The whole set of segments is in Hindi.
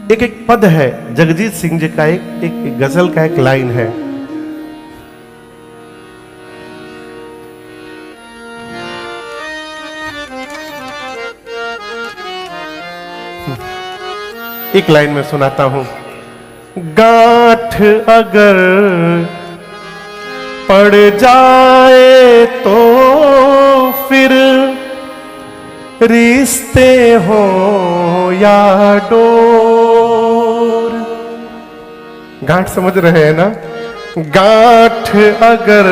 एक एक पद है, जगजीत सिंह जी का एक गजल का एक लाइन है, एक लाइन में सुनाता हूं। गांठ अगर पड़ जाए तो फिर रिश्ते हो या डोर। गांठ समझ रहे हैं ना? गांठ अगर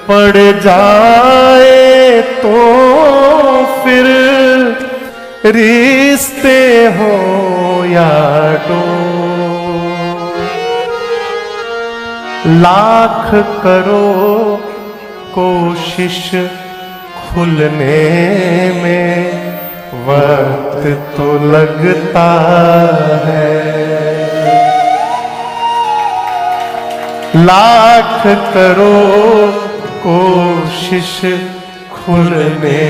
पड़ जाए तो फिर रिश्ते हो या डोर। लाख करो कोशिश खुलने में वक्त तो लगता है। लाख करो कोशिश खुलने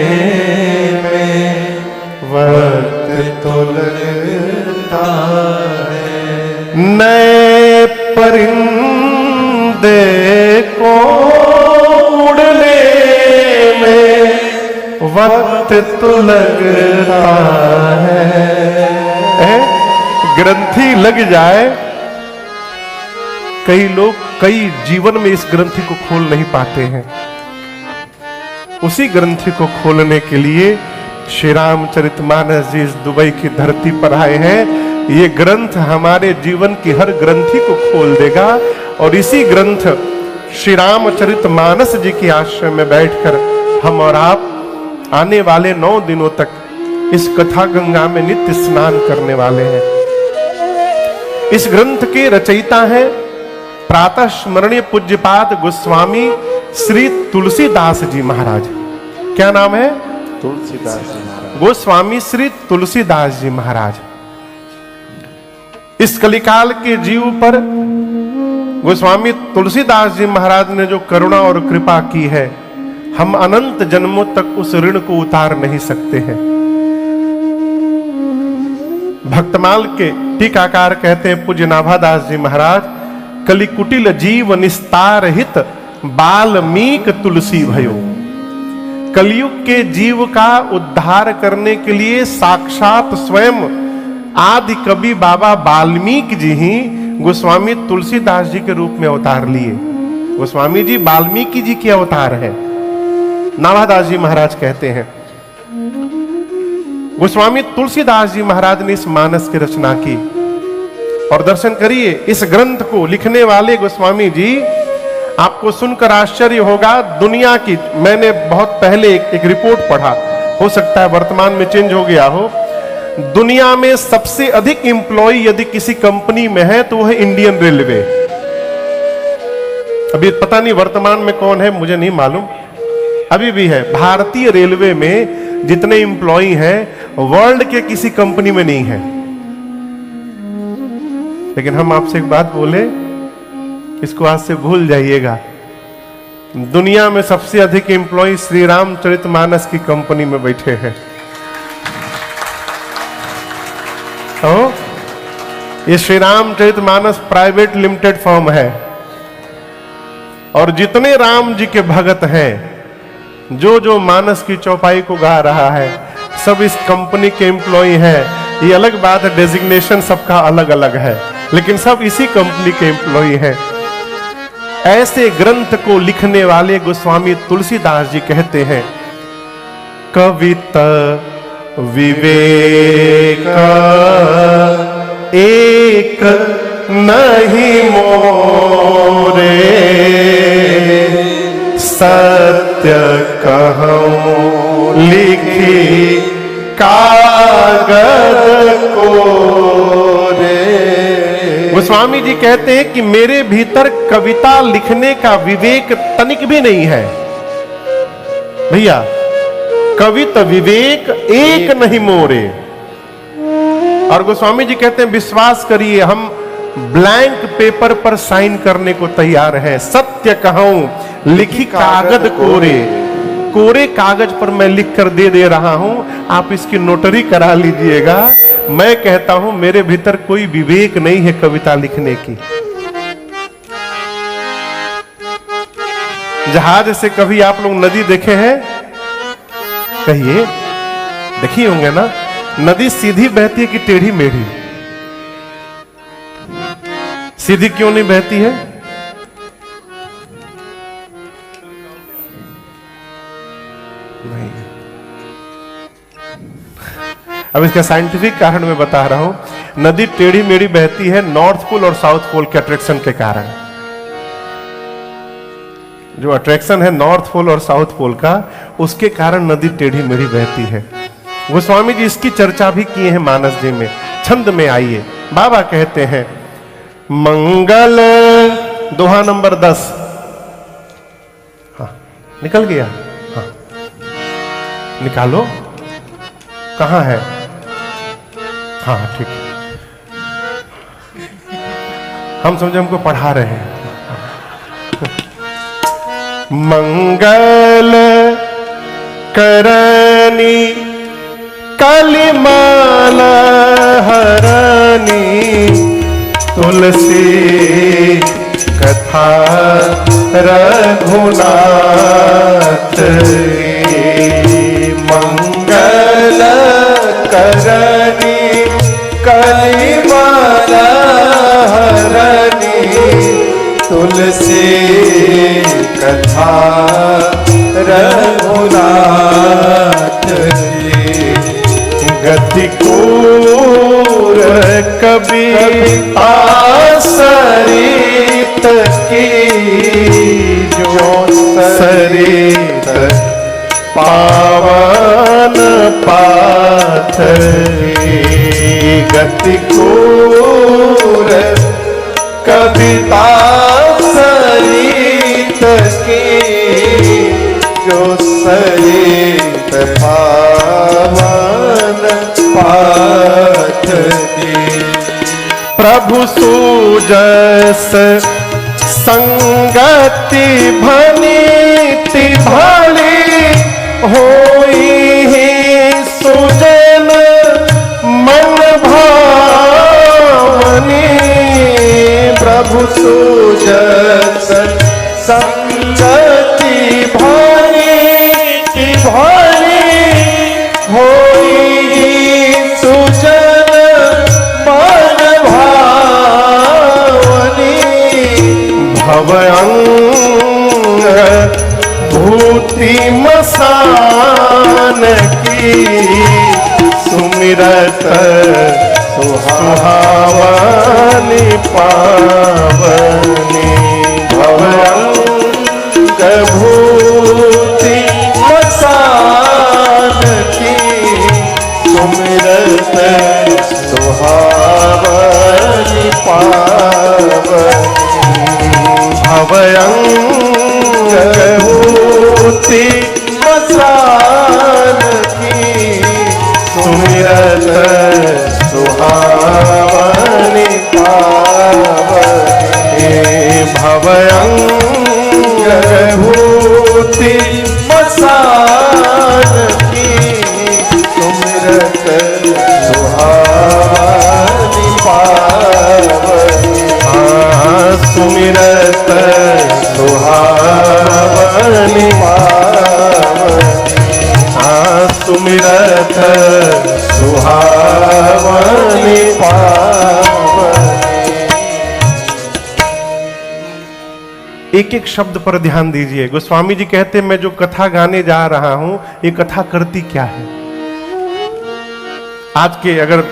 में वक्त तो लगता है। नए परिंदे को उड़ने में वक्त तो लगता है। ग्रंथि लग जाए, कई लोग कई जीवन में इस ग्रंथि को खोल नहीं पाते हैं। उसी ग्रंथि को खोलने के लिए श्री रामचरितमानस जी इस दुबई की धरती पर आए हैं। ये ग्रंथ हमारे जीवन की हर ग्रंथि को खोल देगा और इसी ग्रंथ श्री रामचरितमानस जी के आश्रम में बैठकर हम और आप आने वाले 9 दिनों तक इस कथा गंगा में नित्य स्नान करने वाले हैं। इस ग्रंथ के रचयिता हैं प्रातः स्मरणीय पूज्यपाद गोस्वामी श्री तुलसीदास जी महाराज। क्या नाम है? तुलसीदास जी महाराज। गोस्वामी श्री तुलसीदास जी महाराज। इस कलिकाल के जीव पर गोस्वामी तुलसीदास जी महाराज ने जो करुणा और कृपा की है, हम अनंत जन्मों तक उस ऋण को उतार नहीं सकते हैं। भक्तमाल के टीकाकार कहते हैं पूज्य नाभादास जी महाराज, कलिकुटिल जीव निस्तार हित बाल्मीक तुलसी भयो। कलयुग के जीव का उद्धार करने के लिए साक्षात स्वयं आदि कवि बाबा वाल्मीकि जी ही गोस्वामी तुलसीदास जी के रूप में अवतार लिए। गोस्वामी जी वाल्मीकि जी के अवतार है। नाभादास जी महाराज कहते हैं गोस्वामी तुलसीदास जी महाराज ने इस मानस की रचना की। और दर्शन करिए, इस ग्रंथ को लिखने वाले गोस्वामी जी, आपको सुनकर आश्चर्य होगा, दुनिया की, मैंने बहुत पहले एक रिपोर्ट पढ़ा, हो सकता है वर्तमान में चेंज हो गया हो, दुनिया में सबसे अधिक एम्प्लॉय यदि किसी कंपनी में है तो वह है इंडियन रेलवे। अभी पता नहीं वर्तमान में कौन है, मुझे नहीं मालूम, अभी भी है। भारतीय रेलवे में जितने एम्प्लॉय हैं वर्ल्ड के किसी कंपनी में नहीं है। लेकिन हम आपसे एक बात बोले, इसको आज से भूल जाइएगा, दुनिया में सबसे अधिक एम्प्लॉय श्री रामचरितमानस की कंपनी में बैठे हैं। तो ये Shri Ramcharitmanas private limited firm है और जितने राम जी के भगत हैं, जो जो मानस की चौपाई को गा रहा है, सब इस कंपनी के एम्प्लॉय हैं। ये अलग बात है, डेजिग्नेशन सबका अलग अलग है, लेकिन सब इसी कंपनी के एम्प्लॉय हैं। ऐसे ग्रंथ को लिखने वाले गोस्वामी तुलसीदास जी कहते हैं, कविता विवेक एक नहीं मोरे, सत्य कहूं लिखी कागज को रे। गोस्वामी जी कहते हैं कि मेरे भीतर कविता लिखने का विवेक तनिक भी नहीं है। भैया, कविता विवेक एक नहीं मोरे। और गोस्वामी जी कहते हैं विश्वास करिए, हम ब्लैंक पेपर पर साइन करने को तैयार हैं। सत्य कहूं लिखी कागज कोरे, कोरे कागज पर मैं लिख कर दे रहा हूं, आप इसकी नोटरी करा लीजिएगा। मैं कहता हूं मेरे भीतर कोई विवेक नहीं है कविता लिखने की। जहाज से कभी आप लोग नदी देखे हैं? कहिए, देखिए होंगे ना। नदी सीधी बहती है कि टेढ़ी मेढ़ी? सीधी क्यों नहीं बहती है? नहीं। अब इसका साइंटिफिक कारण मैं बता रहा हूं। नदी टेढ़ी मेढ़ी बहती है नॉर्थ पोल और साउथ पोल के अट्रैक्शन के कारण। जो अट्रैक्शन है नॉर्थ पोल और साउथ पोल का, उसके कारण नदी टेढ़ी मेढ़ी बहती है। गोस्वामी जी इसकी चर्चा भी किए हैं मानस जी में। छंद में आइए, बाबा कहते हैं मंगल, दोहा नंबर 10। हाँ, निकल गया? हाँ, निकालो। कहां है? हाँ ठीक है, हम समझे हमको पढ़ा रहे हैं। मंगल करनी कलिमाला हरनी, तुलसी कथा रघुनाथ। मंगल करनी कलिमाला हरनी, तुलसी कथा रघुनाथ। गति कूर कभी आसरित की, जो सरित पावन पाथरी। गति कूर कविता सरित की, जो सरित पावन पाथरी। प्रभु सुजस संगति भनीति भली, होई ही सुजन मन भावनी। प्रभु सुजस संगति भनीति भली, होई ही सुजन मन भावनी। भवअंग भूति मसान की, सुमिरत सुहावनी पावनी। भवअंग भूति मसान की, सुमिरत सुहावनी पावनी। भवअंग भूति मसान की, सुमिरत सुहावनी पावनी। भवअंग भूति मसान की, सुमिरत सुहावनी पावनी। सुमिरत सुहावनी पावनी। सुमिरत सुहावनी पावनी। एक एक शब्द पर ध्यान दीजिए। गोस्वामी जी कहते हैं मैं जो कथा गाने जा रहा हूं, ये कथा करती क्या है? आज के अगर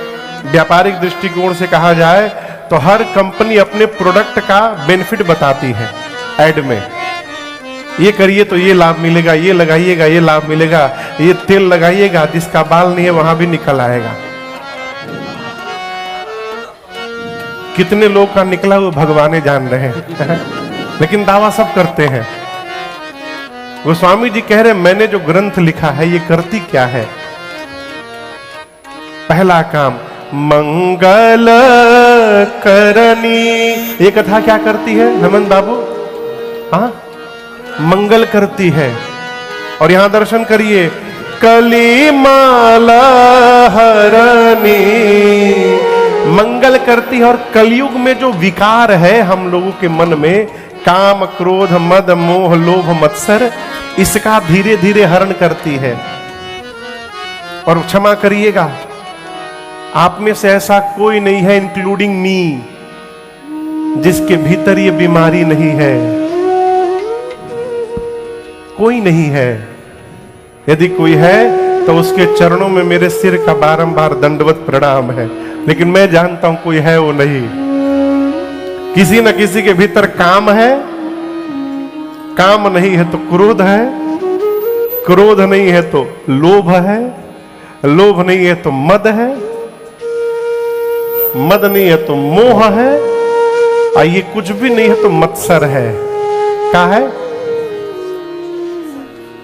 व्यापारिक दृष्टिकोण से कहा जाए तो हर कंपनी अपने प्रोडक्ट का बेनिफिट बताती है ऐड में। ये करिए तो ये लाभ मिलेगा, ये लगाइएगा ये लाभ मिलेगा, ये तेल लगाइएगा, जिसका बाल नहीं है वहां भी निकल आएगा। कितने लोग का निकला वो भगवान जान रहे हैं लेकिन दावा सब करते हैं। गोस्वामी जी कह रहे मैंने जो ग्रंथ लिखा है ये करती क्या है? पहला काम मंगल करनी। ये कथा क्या करती है हेमंत बाबू? हाँ, मंगल करती है। और यहां दर्शन करिए, कलिमाला हरनी करनी, मंगल करती है। और कलयुग में जो विकार है हम लोगों के मन में, काम क्रोध मद मोह लोभ मत्सर, इसका धीरे धीरे हरण करती है। और क्षमा करिएगा, आप में से ऐसा कोई नहीं है इंक्लूडिंग मी जिसके भीतर ये बीमारी नहीं है। कोई नहीं है। यदि कोई है तो उसके चरणों में मेरे सिर का बारंबार दंडवत प्रणाम है। लेकिन मैं जानता हूं कोई है वो नहीं। किसी न किसी के भीतर काम है, काम नहीं है तो क्रोध है, क्रोध नहीं है तो लोभ है, लोभ नहीं है तो मद है, मद नहीं है तो मोह है, और ये कुछ भी नहीं है तो मत्सर है। क्या है?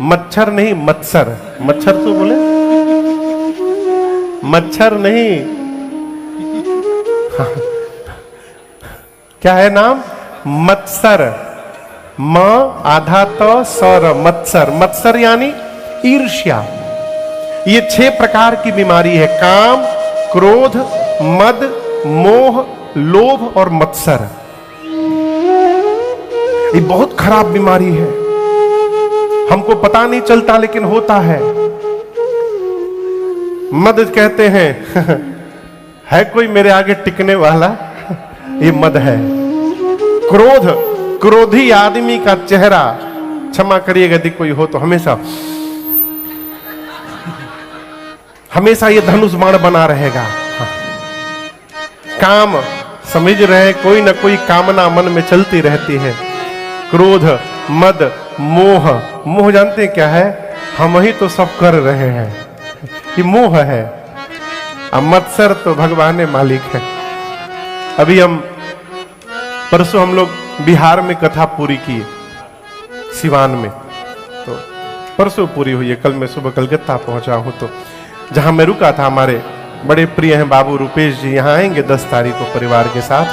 मच्छर नहीं मत्सर। मच्छर तो बोले, मच्छर नहीं। क्या है नाम? मत्सर। म आधा तो सर, मत्सर। मत्सर यानी ईर्ष्या। ये 6 प्रकार की बीमारी है, काम क्रोध मद मोह लोभ और मत्सर। ये बहुत खराब बीमारी है, हमको पता नहीं चलता लेकिन होता है। मद कहते हैं है कोई मेरे आगे टिकने वाला? ये मद है। क्रोध, क्रोधी आदमी का चेहरा, क्षमा करिएगा यदि कोई हो तो हमेशा हमेशा ये धनुष बाण बना रहेगा। काम, समझ रहे, कोई ना कोई कामना मन में चलती रहती है। क्रोध मद मोह, मोह जानते हैं क्या है? हम ही तो सब कर रहे हैं, ये मोह है। अब मत्सर तो भगवान मालिक है। अभी परसों हम लोग बिहार में कथा पूरी की, सिवान में, तो परसों पूरी हुई है। कल मैं सुबह कलकत्ता पहुंचा हूं, तो जहां मैं रुका था, हमारे बड़े प्रिय हैं बाबू रुपेश जी, यहाँ आएंगे 10 तारीख को परिवार के साथ।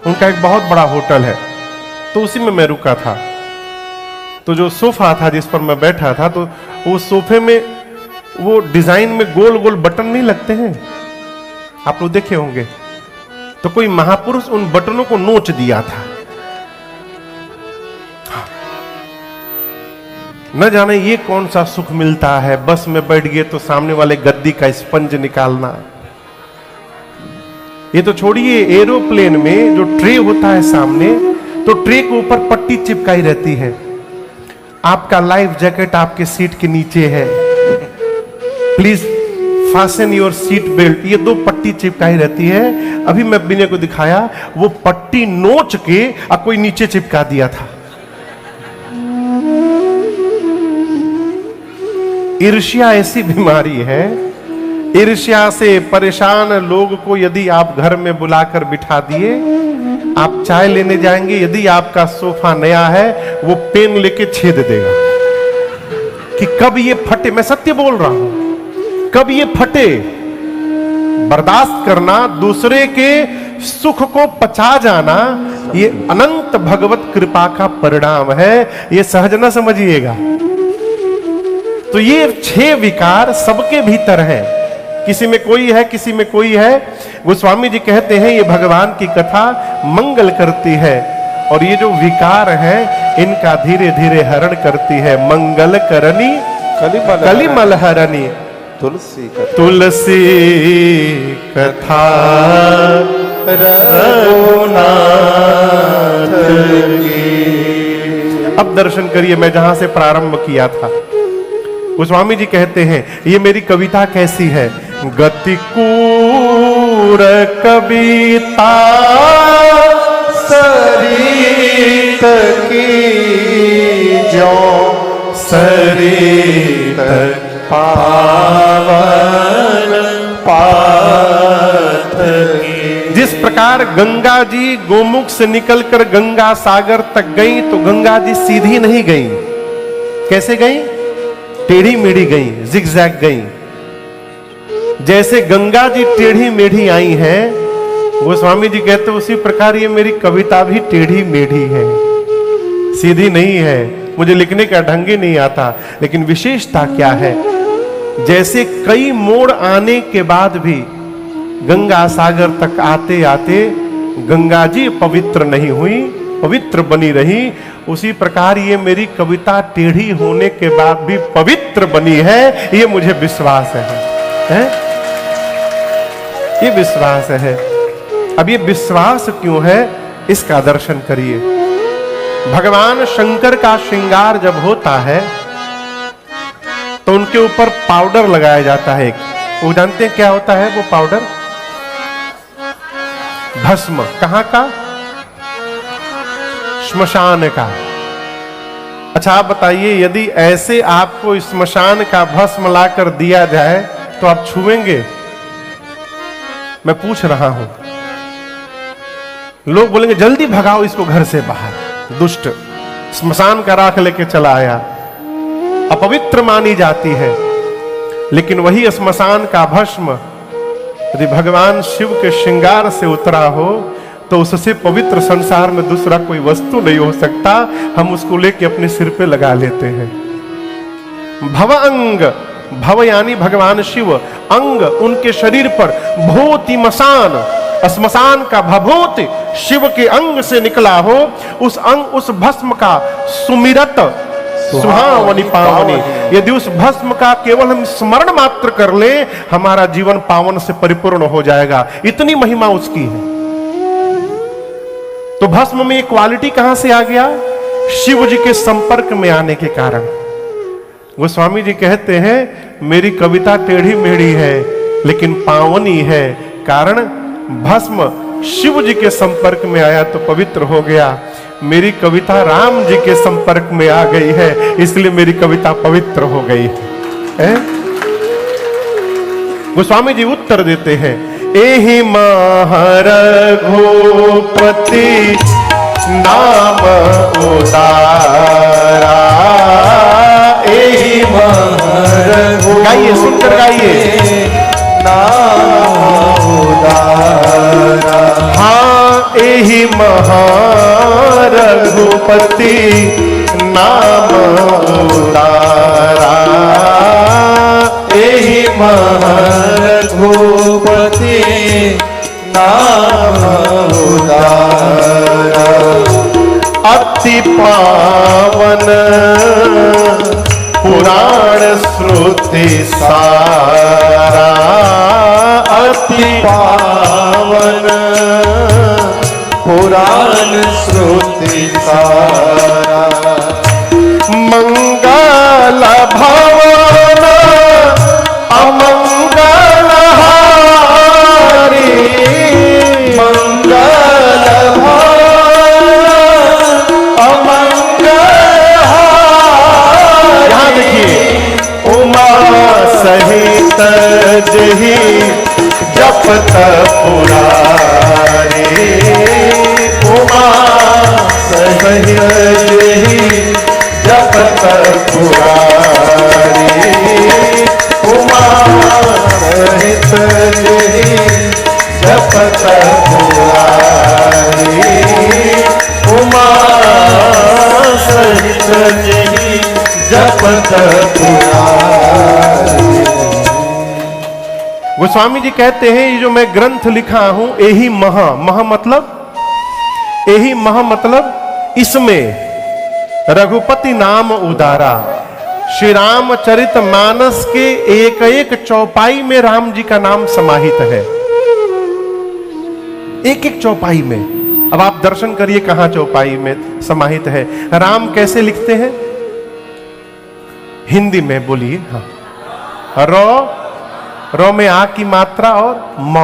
उनका एक बहुत बड़ा होटल है, तो उसी में मैं रुका था। तो जो सोफा था जिस पर मैं बैठा था, तो वो सोफे में वो डिजाइन में गोल गोल बटन नहीं लगते हैं, आप लोग देखे होंगे। तो कोई महापुरुष उन बटनों को नोच दिया था। न जाने ये कौन सा सुख मिलता है, बस में बैठ गए तो सामने वाले गद्दी का स्पंज निकालना। ये तो छोड़िए, एरोप्लेन में जो ट्रे होता है सामने, तो ट्रे के ऊपर पट्टी चिपकाई रहती है। आपका लाइफ जैकेट आपके सीट के नीचे है, please fasten your seat belt, ये 2 पट्टी चिपकाई रहती है। अभी मैं बिने को दिखाया, वो पट्टी नोच के कोई नीचे चिपका दिया था। ईर्ष्या ऐसी बीमारी है, ईर्ष्या से परेशान लोग को यदि आप घर में बुलाकर बिठा दिए, आप चाय लेने जाएंगे, यदि आपका सोफा नया है, वो पेन लेके छेद देगा कि कब ये फटे। मैं सत्य बोल रहा हूं, कब ये फटे। बर्दाश्त करना, दूसरे के सुख को पचा जाना, ये अनंत भगवत कृपा का परिणाम है, ये सहज न समझिएगा। तो ये 6 विकार सबके भीतर है, किसी में कोई है, किसी में कोई है। गोस्वामी जी कहते हैं ये भगवान की कथा मंगल करती है, और ये जो विकार है इनका धीरे धीरे हरण करती है। मंगल करनी कलिमल हरणी, तुलसी कथा, तुलसी कथा रघुनाथ की। अब दर्शन करिए, मैं जहां से प्रारंभ किया था। गोस्वामी जी कहते हैं ये मेरी कविता कैसी है? गतिकूर कविता सरित की जो सरित पावन पाथ की। जिस प्रकार गंगा जी गोमुख से निकलकर गंगा सागर तक गई, तो गंगा जी सीधी नहीं गई, कैसे गई? टेढ़ी मेढ़ी गई, जिगजैग गई। जैसे गंगा जी टेढ़ी मेढ़ी आई हैं, गोस्वामी जी कहते उसी प्रकार ये मेरी कविता भी टेढ़ी मेढ़ी है, सीधी नहीं है। मुझे लिखने का ढंग ही नहीं आता, लेकिन विशेषता क्या है? जैसे कई मोड़ आने के बाद भी गंगा सागर तक आते आते गंगा जी पवित्र नहीं हुई, पवित्र बनी रही। उसी प्रकार ये मेरी कविता टेढ़ी होने के बाद भी पवित्र बनी है, ये मुझे विश्वास है? ये विश्वास है। अब ये विश्वास क्यों है, इसका दर्शन करिए। भगवान शंकर का श्रृंगार जब होता है तो उनके ऊपर पाउडर लगाया जाता है। वो जानते हैं क्या होता है वो पाउडर? भस्म। कहां का? श्मशान का। अच्छा आप बताइए, यदि ऐसे आपको श्मशान का भस्म लाकर दिया जाए तो आप छुएंगे? मैं पूछ रहा हूं। लोग बोलेंगे जल्दी भगाओ इसको घर से बाहर, दुष्ट श्मशान का राख लेके चला आया, अपवित्र मानी जाती है। लेकिन वही श्मशान का भस्म यदि भगवान शिव के श्रृंगार से उतरा हो तो उससे पवित्र संसार में दूसरा कोई वस्तु नहीं हो सकता। हम उसको लेके अपने सिर पे लगा लेते हैं। भव अंग, भव यानी भगवान शिव, अंग उनके शरीर पर, भूति मसान, श्मशान का भभूति शिव के अंग से निकला हो, उस अंग उस भस्म का सुमिरत सुहावनी पावनी, यदि उस भस्म का केवल हम स्मरण मात्र कर ले, हमारा जीवन पावन से परिपूर्ण हो जाएगा। इतनी महिमा उसकी है। तो भस्म में ये क्वालिटी कहां से आ गया? शिव जी के संपर्क में आने के कारण। गोस्वामी जी कहते हैं मेरी कविता टेढ़ी मेढ़ी है लेकिन पावनी है, कारण भस्म शिव जी के संपर्क में आया तो पवित्र हो गया। मेरी कविता राम जी के संपर्क में आ गई है, इसलिए मेरी कविता पवित्र हो गई है। गोस्वामी जी उत्तर देते हैं, एहि रघुपति नाम उदारा, एहि गाइए, सुनकर गाइए, नाम उदारा। हाँ, एहि रघुपति नाम उदारा, एहि रघुपति नाम उदारा। अति पावन पुराण श्रुति सारा, अति पावन पुराण श्रुति सारा। मंगल भवन अमंगल हारी, मंगल भवन अमंगल हारी। यहां देखिए, उमा सहित जही जपत पुरारी, उमा सहित जही जपत पुरारी, उमा सहित जही जपत पुरारी, उमा सहित जही जपत पुरारी। गोस्वामी जी कहते हैं ये जो मैं ग्रंथ लिखा हूं, यही महा मतलब, यही महा मतलब इसमें रघुपति नाम उदारा, श्री रामचरित मानस के एक एक चौपाई में राम जी का नाम समाहित है, एक एक चौपाई में। अब आप दर्शन करिए कहां चौपाई में समाहित है। राम कैसे लिखते हैं? हिंदी में बोलिए। हाँ, रो में आ की मात्रा और म।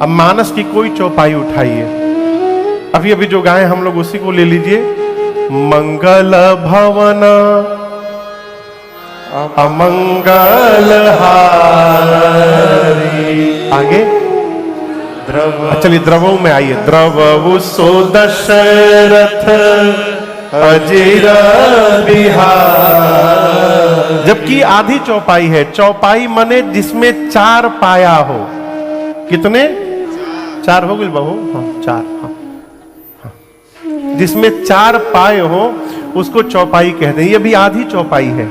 अब मानस की कोई चौपाई उठाइए, अभी अभी जो गाए हम लोग उसी को ले लीजिए। मंगल भवन अमंगल हारी। आगे द्रव, चलिए द्रवों में आइए। द्रवउ सो दशरथ अजिर बिहार। जबकि आधी चौपाई है। चौपाई माने जिसमें चार पाया हो। कितने? चार हो गए बहू? हाँ, चार। हाँ, जिसमें चार पाए हो उसको चौपाई कहते हैं। ये भी आधी चौपाई है।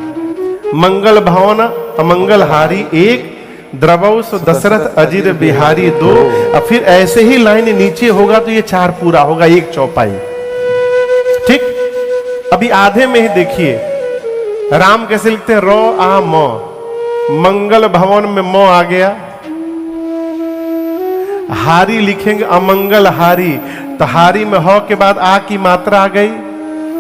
मंगल भवन अमंगल हारी एक, द्रवौ सो दशरथ अजिर बिहारी दो। और फिर ऐसे ही लाइन नीचे होगा तो ये 4 पूरा होगा, एक चौपाई। ठीक, अभी आधे में ही देखिए राम कैसे लिखते हैं, रो आ मो, मंगल भवन में मो आ गया। हारी लिखेंगे अमंगल हारी, तो हारी में हो के बाद आ की मात्रा आ गई,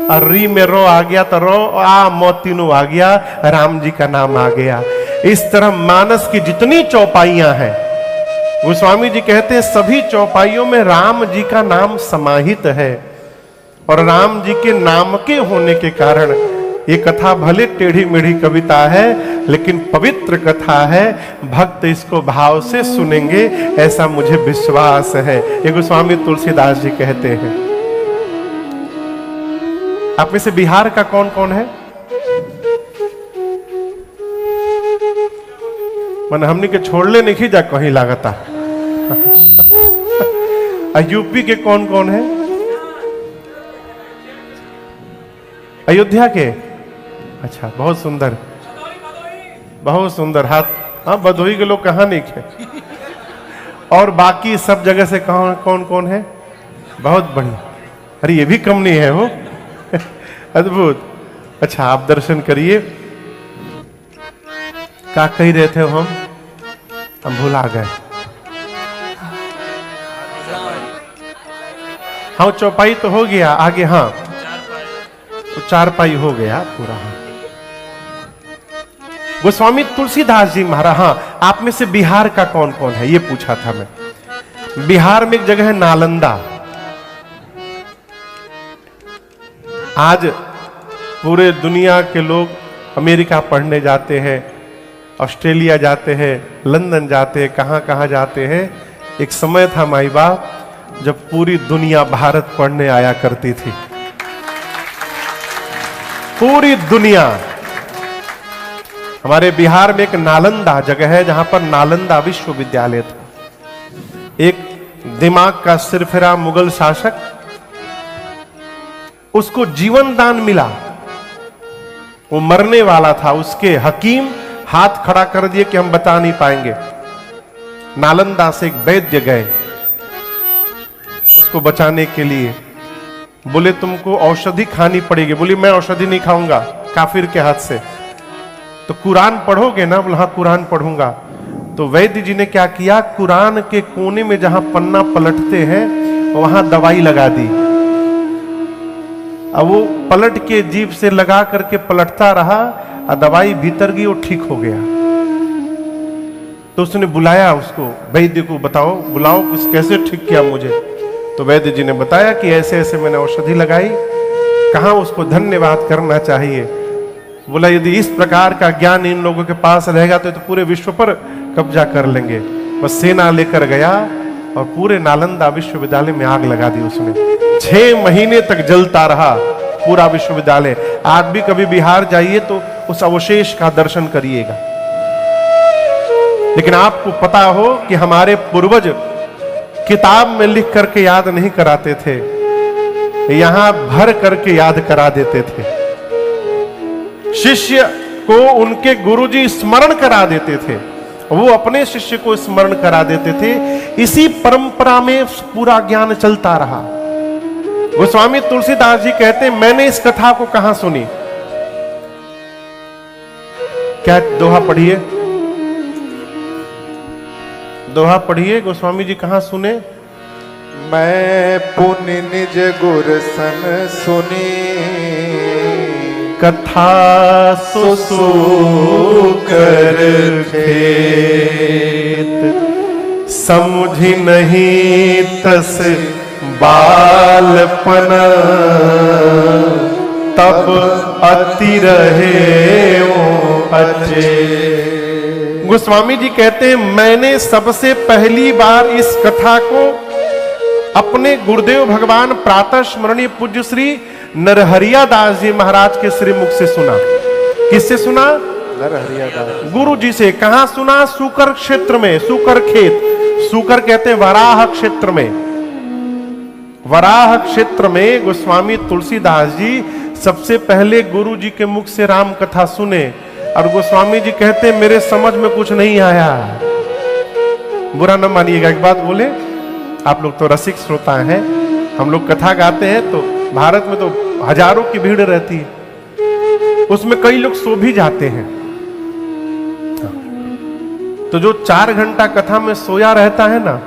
और री में रो आ गया, तो रो आ मो तीनों आ गया, राम जी का नाम आ गया। इस तरह मानस की जितनी चौपाइयां हैं, गोस्वामी जी कहते हैं सभी चौपाइयों में राम जी का नाम समाहित है। और राम जी के नाम के होने के कारण ये कथा भले टेढ़ी मेढ़ी कविता है, लेकिन पवित्र कथा है। भक्त इसको भाव से सुनेंगे, ऐसा मुझे विश्वास है। ये गोस्वामी तुलसीदास जी कहते हैं। आप में से बिहार का कौन कौन है? मन हमनी के छोड़ले नहीं जा कहीं लागता। यूपी के कौन कौन है? अयोध्या के? अच्छा, बहुत सुंदर, बहुत सुंदर। हाथ, हाँ, भदोही के लोग कहाँ नहीं थे। और बाकी सब जगह से कौन कौन कौन है? बहुत बढ़िया। अरे ये भी कम नहीं है वो। अद्भुत। अच्छा, आप दर्शन करिए। क्या कह रहे थे हम भुला गए। हाँ, चौपाई तो हो गया आगे। हाँ, तो 4 पाई हो गया पूरा। गोस्वामी तुलसीदास जी महाराज। हाँ, आप में से बिहार का कौन कौन है, ये पूछा था मैं। बिहार में एक जगह है नालंदा। आज पूरे दुनिया के लोग अमेरिका पढ़ने जाते हैं, ऑस्ट्रेलिया जाते हैं, लंदन जाते हैं, कहां कहां जाते हैं। एक समय था माई बाप जब पूरी दुनिया भारत पढ़ने आया करती थी। पूरी दुनिया। हमारे बिहार में एक नालंदा जगह है जहां पर नालंदा विश्वविद्यालय था। एक दिमाग का सिरफिरा मुगल शासक, उसको जीवन दान मिला। वो मरने वाला था, उसके हकीम हाथ खड़ा कर दिए कि हम बता नहीं पाएंगे। नालंदा से एक वैद्य गए उसको बचाने के लिए। बोले तुमको औषधि खानी पड़ेगी। बोली मैं औषधि नहीं खाऊंगा काफिर के हाथ से। तो कुरान पढ़ोगे ना? बोला हाँ कुरान पढ़ूंगा। तो वैद्य जी ने क्या किया, कुरान के कोने में जहां पन्ना पलटते हैं वहां दवाई लगा दी। अब वो पलट के जीभ से लगा करके पलटता रहा और दवाई भीतर गई, वो ठीक हो गया। तो उसने बुलाया उसको, वैद्य को बताओ, बुलाओ किस कैसे ठीक किया मुझे। तो वैद्य जी ने बताया कि ऐसे ऐसे मैंने औषधि लगाई। कहाँ उसको धन्यवाद करना चाहिए। बोला यदि इस प्रकार का ज्ञान इन लोगों के पास रहेगा तो पूरे विश्व पर कब्जा कर लेंगे। बस सेना लेकर गया और पूरे नालंदा विश्वविद्यालय में आग लगा दी उसने। 6 महीने तक जलता रहा पूरा विश्वविद्यालय। आज भी कभी बिहार जाइए तो उस अवशेष का दर्शन करिएगा। लेकिन आपको पता हो कि हमारे पूर्वज किताब में लिख करके याद नहीं कराते थे, यहां भर करके याद करा देते थे। शिष्य को उनके गुरुजी स्मरण करा देते थे, वो अपने शिष्य को स्मरण करा देते थे। इसी परंपरा में पूरा ज्ञान चलता रहा। गोस्वामी तुलसीदास जी कहते हैं मैंने इस कथा को कहां सुनी। क्या दोहा पढ़िए, दोहा पढ़िए। गोस्वामी जी कहां सुने? मैं पुनि निज गुर सन सुनी, कथा सुसु कर खेत, समझी नहीं तस बालपन, तब अति रहे वो अचे। गोस्वामी जी कहते हैं मैंने सबसे पहली बार इस कथा को अपने गुरुदेव भगवान प्रातः स्मरणीय पूज्य श्री नरहरिया दास जी महाराज के श्रीमुख से सुना। किससे सुना? नरहरिया दास गुरु जी से। कहां सुना? सूकर क्षेत्र में, सूकर खेत। सूकर कहते हैं वराह क्षेत्र में। वराह क्षेत्र में गोस्वामी तुलसीदास जी सबसे पहले गुरु जी के मुख से राम कथा सुने। और गोस्वामी जी कहते मेरे समझ में कुछ नहीं आया। बुरा न मानिएगा, एक बात बोले, आप लोग तो रसिक श्रोता हैं, हम लोग कथा गाते हैं तो भारत में तो हजारों की भीड़ रहती है, उसमें कई लोग सो भी जाते हैं। तो जो 4 घंटा कथा में सोया रहता है ना,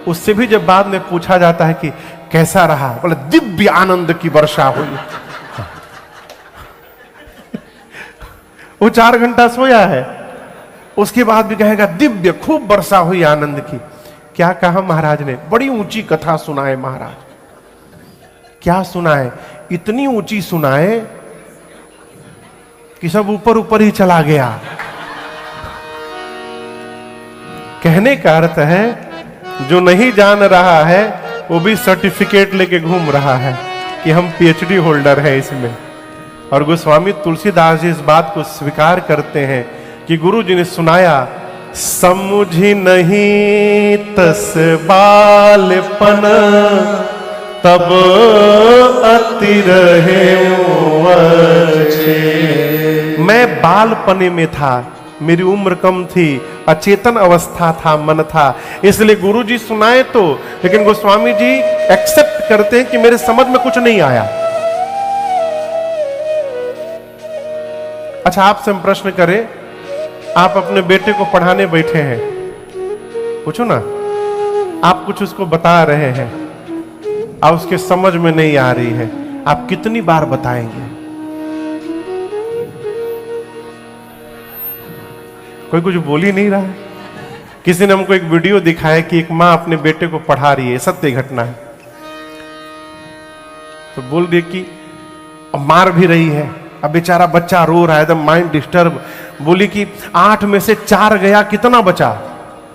उससे भी जब बाद में पूछा जाता है कि कैसा रहा, बोले दिव्य आनंद की वर्षा हुई। वो 4 घंटा सोया है, उसके बाद भी कहेगा दिव्य खूब वर्षा हुई आनंद की। क्या कहा महाराज ने? बड़ी ऊंची कथा सुनाए महाराज। क्या सुनाए? इतनी ऊंची सुनाए कि सब ऊपर ऊपर ही चला गया। कहने का अर्थ है जो नहीं जान रहा है वो भी सर्टिफिकेट लेके घूम रहा है कि हम पीएचडी होल्डर है इसमें। और गोस्वामी तुलसीदास जी इस बात को स्वीकार करते हैं कि गुरु जी ने सुनाया, समुझी नहीं तस बालपन तब अति रहे अच्छे। मैं बालपने में था, मेरी उम्र कम थी, अचेतन अवस्था था, मन था, इसलिए गुरु जी सुनाए तो, लेकिन गोस्वामी जी एक्सेप्ट करते हैं कि मेरे समझ में कुछ नहीं आया। अच्छा, आपसे हम प्रश्न करें, आप अपने बेटे को पढ़ाने बैठे हैं, पूछो ना, आप कुछ उसको बता रहे हैं और उसके समझ में नहीं आ रही है, आप कितनी बार बताएंगे? कोई कुछ बोल ही नहीं रहा है। किसी ने हमको एक वीडियो दिखाया कि एक मां अपने बेटे को पढ़ा रही है, सत्य घटना है, तो बोल रही कि मार भी रही है, अब बेचारा बच्चा रो रहा है, एकदम माइंड डिस्टर्ब। बोली कि 8 में से 4 गया, कितना बचा?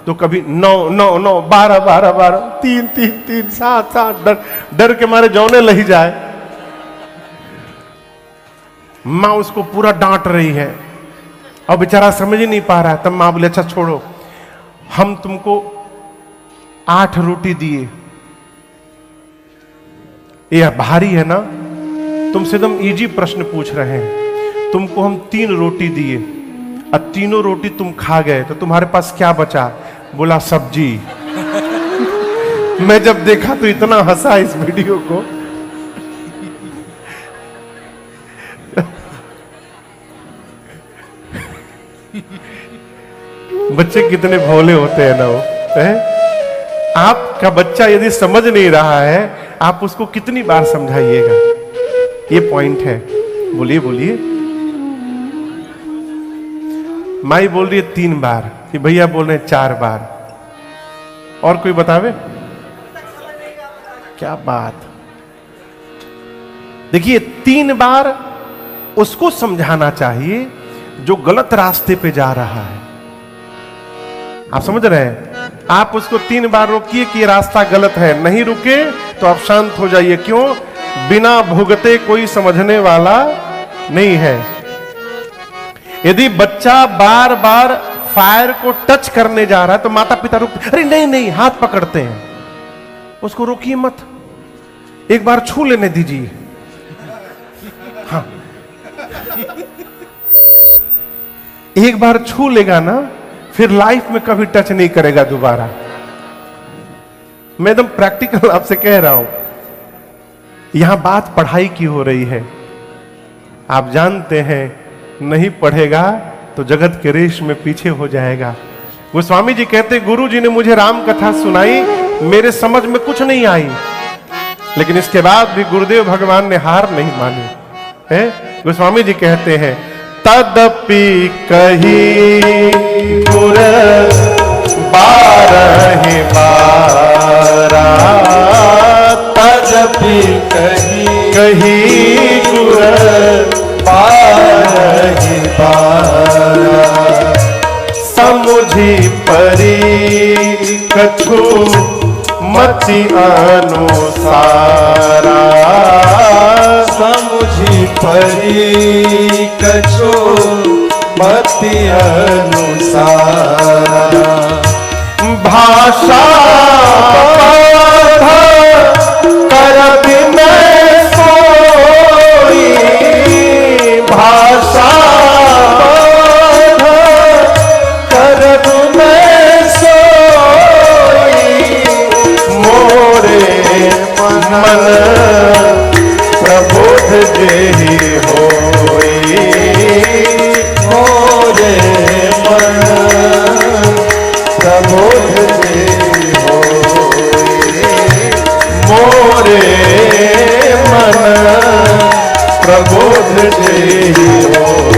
तो कभी 9 9 9 12 12 12 3 3 3 7 7, डर के मारे जौने लही जाए। मां उसको पूरा डांट रही है और बेचारा समझ ही नहीं पा रहा है। तब मां बोले, अच्छा छोड़ो, हम तुमको 8 रोटी दिए, ये भारी है ना, तुमसे एकदम इजी प्रश्न पूछ रहे हैं, तुमको हम 3 रोटी दिए और तीनों रोटी तुम खा गए, तो तुम्हारे पास क्या बचा? बोला सब्जी। मैं जब देखा तो इतना हंसा इस वीडियो को। बच्चे कितने भोले होते हैं ना वो, है? आपका बच्चा यदि समझ नहीं रहा है, आप उसको कितनी बार समझाइएगा? ये पॉइंट है। बोलिए बोलिए। माई बोल रही है 3 बार, कि भैया बोल रहे हैं 4 बार। और कोई बतावे? क्या बात। देखिए 3 बार उसको समझाना चाहिए जो गलत रास्ते पे जा रहा है। आप समझ रहे हैं? आप उसको 3 बार रोकिए कि ये रास्ता गलत है, नहीं रुके तो आप शांत हो जाइए। क्यों? बिना भुगते कोई समझने वाला नहीं है। यदि बच्चा बार बार फायर को टच करने जा रहा है तो माता पिता रुक, अरे नहीं नहीं, हाथ पकड़ते हैं, उसको रोकिए मत, एक बार छू लेने दीजिए। हाँ, एक बार छू लेगा ना, फिर लाइफ में कभी टच नहीं करेगा दोबारा। मैं एकदम प्रैक्टिकल आपसे कह रहा हूं। यहां बात पढ़ाई की हो रही है। आप जानते हैं नहीं पढ़ेगा तो जगत के रेश में पीछे हो जाएगा। गोस्वामी जी कहते, गुरु जी ने मुझे राम कथा सुनाई, मेरे समझ में कुछ नहीं आई, लेकिन इसके बाद भी गुरुदेव भगवान ने हार नहीं मानी है। गोस्वामी जी कहते हैं, तदपि कही गुर 12 बारा, तदपि कही गुर 12 बारा, समुझी परी कछु मति अनुसारा, समुझी परी कछु मति अनुसारा, भाषा करब मैं सोई, भाषा करब मैं सोई, जेहि होई मोरे मन प्रबोध जेहि होई मोरे मन प्रबोध जेहि होई।